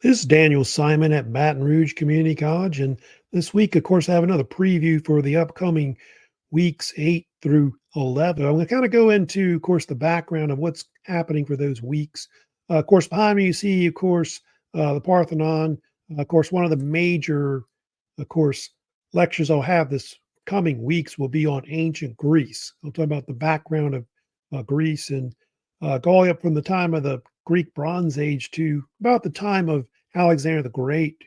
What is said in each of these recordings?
This is Daniel Simon at Baton Rouge Community College. And this week, of course, I have another preview for the upcoming weeks 8 through 11. I'm going to kind of go into, of course, the background of what's happening for those weeks. Of course, behind me, you see, of course, the Parthenon. Of course, one of the major, of course, lectures I'll have this coming weeks will be on ancient Greece. I'll talk about the background of Greece and going up from the time of the Greek Bronze Age to about the time of Alexander the Great.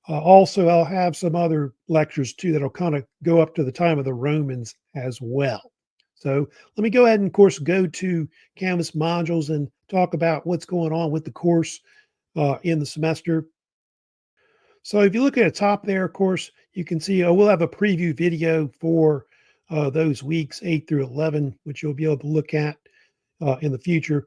Also, I'll have some other lectures too that'll kind of go up to the time of the Romans as well. So let me go ahead and, of course, go to Canvas modules and talk about what's going on with the course in the semester. So if you look at the top there, of course, you can see we'll have a preview video for those weeks 8 through 11, which you'll be able to look at in the future.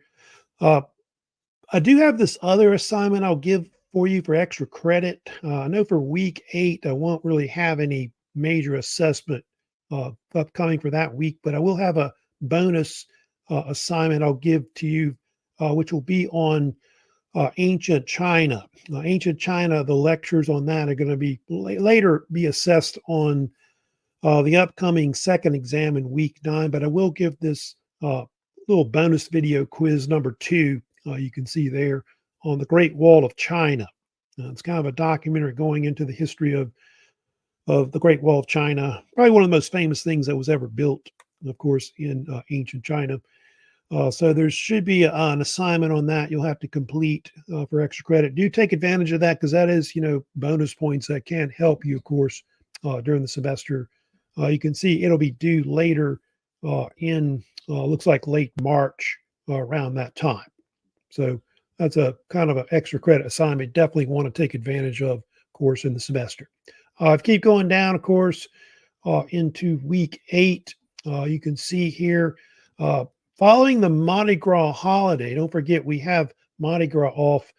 I do have this other assignment I'll give for you for extra credit. I know for week 8, I won't really have any major assessment upcoming for that week, but I will have a bonus assignment I'll give to you, which will be on ancient China. Ancient China, the lectures on that are going to be later be assessed on the upcoming second exam in week 9, but I will give this little bonus video quiz number 2. You can see there on the Great Wall of China. It's kind of a documentary going into the history of the Great Wall of China, probably one of the most famous things that was ever built, of course, in ancient China. So there should be an assignment on that you'll have to complete for extra credit. Do take advantage of that because that is, bonus points that can help you, of course, during the semester. You can see it'll be due later in, looks like late March around that time. So that's a kind of an extra credit assignment. Definitely want to take advantage of course, in the semester. Keep going down, of course, into week 8. You can see here, following the Mardi Gras holiday, don't forget we have Mardi Gras off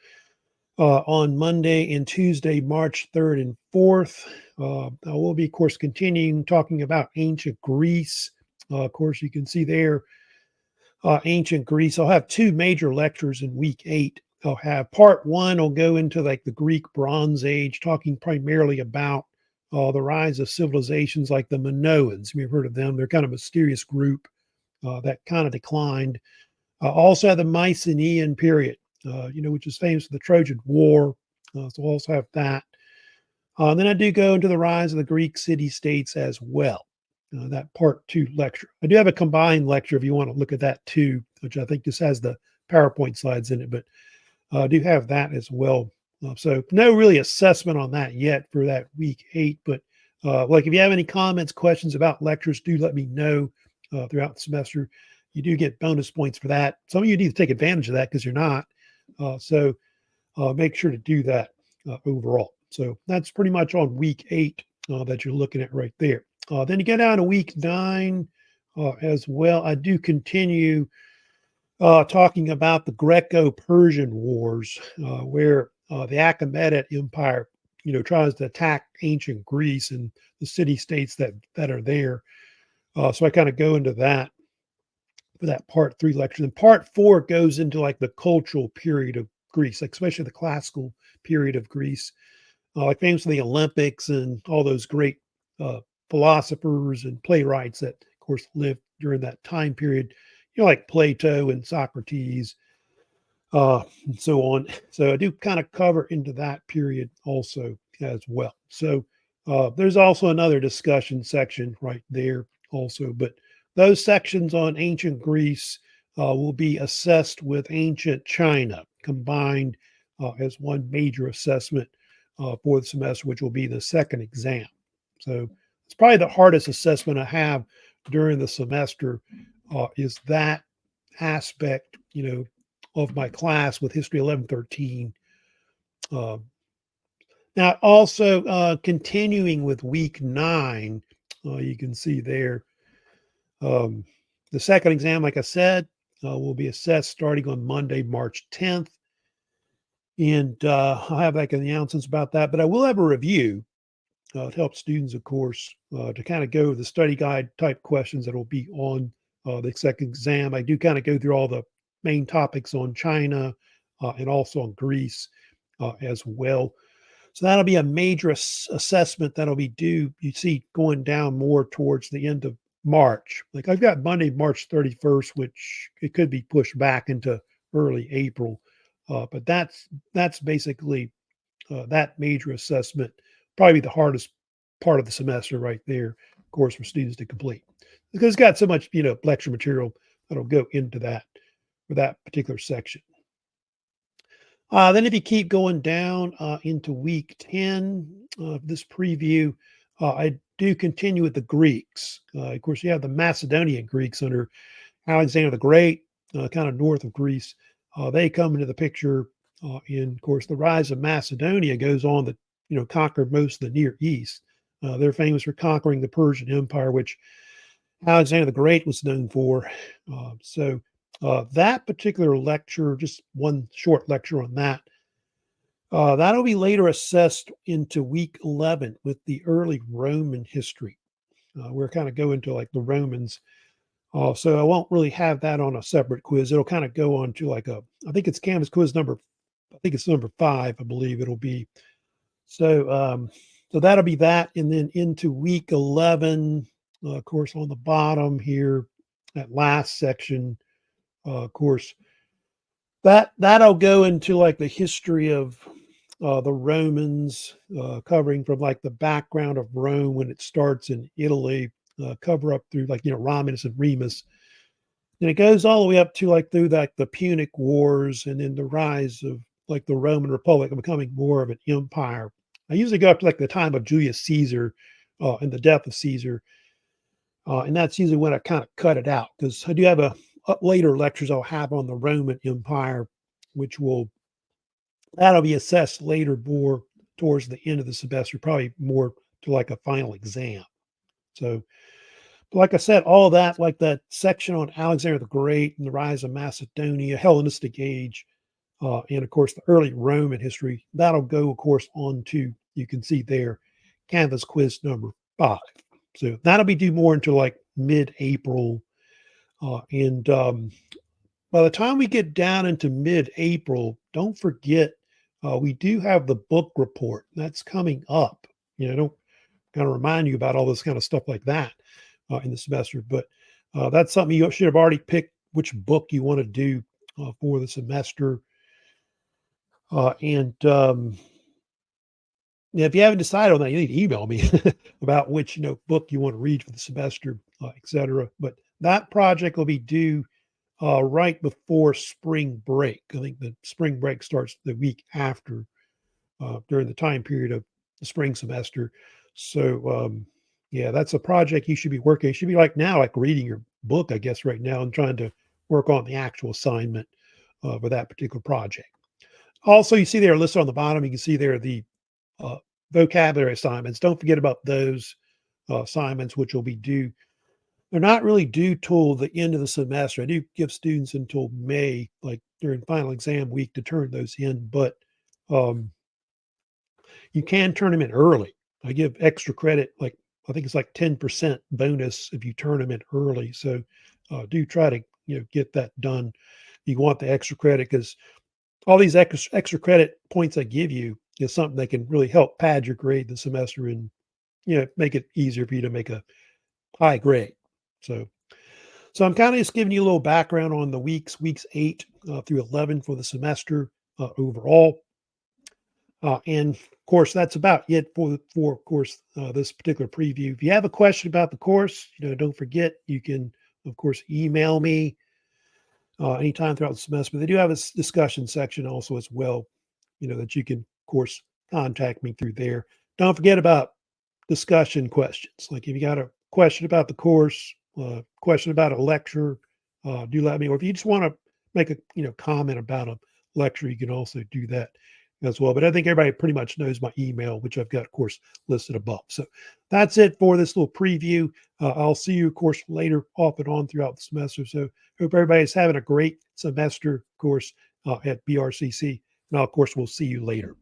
on Monday and Tuesday, March 3rd and 4th. I will be, of course, continuing talking about ancient Greece. Of course, you can see there, ancient Greece. I'll have 2 major lectures in week 8. I'll have part 1 will go into like the Greek Bronze Age, talking primarily about the rise of civilizations like the Minoans. You've heard of them. They're kind of a mysterious group that kind of declined. Also have the Mycenaean period, which is famous for the Trojan War. So we'll also have that. Then I do go into the rise of the Greek city-states as well. That part 2 lecture. I do have a combined lecture if you want to look at that too, which I think just has the PowerPoint slides in it, but I do have that as well. So no really assessment on that yet for that week 8, but like if you have any comments, questions about lectures, do let me know throughout the semester. You do get bonus points for that. Some of you need to take advantage of that because you're not. So make sure to do that overall. So that's pretty much on week 8 that you're looking at right there. Then you get down to week 9 as well. I do continue talking about the Greco-Persian Wars, where the Achaemenid Empire, tries to attack ancient Greece and the city-states that are there. So I kind of go into that for that part 3 lecture. And part 4 goes into like the cultural period of Greece, like especially the classical period of Greece, like famously the Olympics and all those great philosophers and playwrights that, of course, lived during that time period, like Plato and Socrates, and so on. So I do kind of cover into that period also as well. So there's also another discussion section right there also, but those sections on ancient Greece will be assessed with ancient China combined as one major assessment for the semester, which will be the second exam. So it's probably the hardest assessment I have during the semester is that aspect, of my class with History 1113. Now, also continuing with week 9, you can see there, the second exam, like I said, will be assessed starting on Monday, March 10th. And I'll have like announcements about that, but I will have a review to help students, of course, to kind of go the study guide type questions that will be on the second exam. I do kind of go through all the main topics on China and also on Greece. as well. So that'll be a major assessment that'll be due, you see, going down more towards the end of March. Like I've got Monday, March 31st, which it could be pushed back into early April. But that's basically that major assessment, probably the hardest part of the semester right there, of course, for students to complete. Because it's got so much, lecture material that'll go into that for that particular section. Then if you keep going down into week 10 of this preview, I do continue with the Greeks. Of course, you have the Macedonian Greeks under Alexander the Great, kind of north of Greece. They come into the picture. Of course, the rise of Macedonia goes on to, conquer most of the Near East. They're famous for conquering the Persian Empire, which Alexander the Great was known for. That particular lecture, just one short lecture on that, that'll be later assessed into week 11 with the early Roman history. We're kind of go into like the Romans. So I won't really have that on a separate quiz. It'll kind of go on to like I think it's Canvas quiz number, I think it's number 5, I believe it'll be. So that'll be that. And then into week 11, of course, on the bottom here, that last section, of course, that'll go into like the history of the Romans, covering from like the background of Rome when it starts in Italy, cover up through like, Romulus and Remus. And it goes all the way up to like through like the Punic Wars and then the rise of like the Roman Republic and becoming more of an empire. I usually go up to like the time of Julius Caesar and the death of Caesar. And that's usually when I kind of cut it out because I do have later lectures I'll have on the Roman Empire, which that'll be assessed later more towards the end of the semester, probably more to like a final exam. So, like I said, all that, like that section on Alexander the Great and the rise of Macedonia, Hellenistic Age, and of course the early Roman history, that'll go, of course, on to, you can see there, Canvas quiz number 5. So that'll be due more into like mid-April. And by the time we get down into mid-April, don't forget, we do have the book report that's coming up. Don't kind of remind you about all this kind of stuff like that in the semester, but that's something you should have already picked which book you want to do for the semester. And if you haven't decided on that, you need to email me about which book you want to read for the semester, etc. But that project will be due right before spring break. I think the spring break starts the week after, during the time period of the spring semester. So, yeah, that's a project you should be working. You should be like now, like reading your book, I guess, right now and trying to work on the actual assignment for that particular project. Also, you see there listed on the bottom, you can see there the vocabulary assignments. Don't forget about those assignments, which will be due. They're not really due till the end of the semester. I do give students until May, like during final exam week, to turn those in, but you can turn them in early. I give extra credit, like I think it's like 10% bonus if you turn them in early. So do try to get that done. You want the extra credit because all these extra credit points I give you is something that can really help pad your grade the semester and make it easier for you to make a high grade. So I'm kind of just giving you a little background on the weeks 8 through 11 for the semester overall. And of course, that's about it for of course, this particular preview. If you have a question about the course, don't forget, you can, of course, email me anytime throughout the semester. But they do have a discussion section also as well, that you can, of course, contact me through there. Don't forget about discussion questions. Like if you got a question about the course, question about a lecture, do let me. Or if you just want to make a comment about a lecture, you can also do that as well. But I think everybody pretty much knows my email, which I've got, of course, listed above. So that's it for this little preview. I'll see you, of course, later off and on throughout the semester. So hope everybody's having a great semester, of course, at BRCC. And of course, we'll see you later.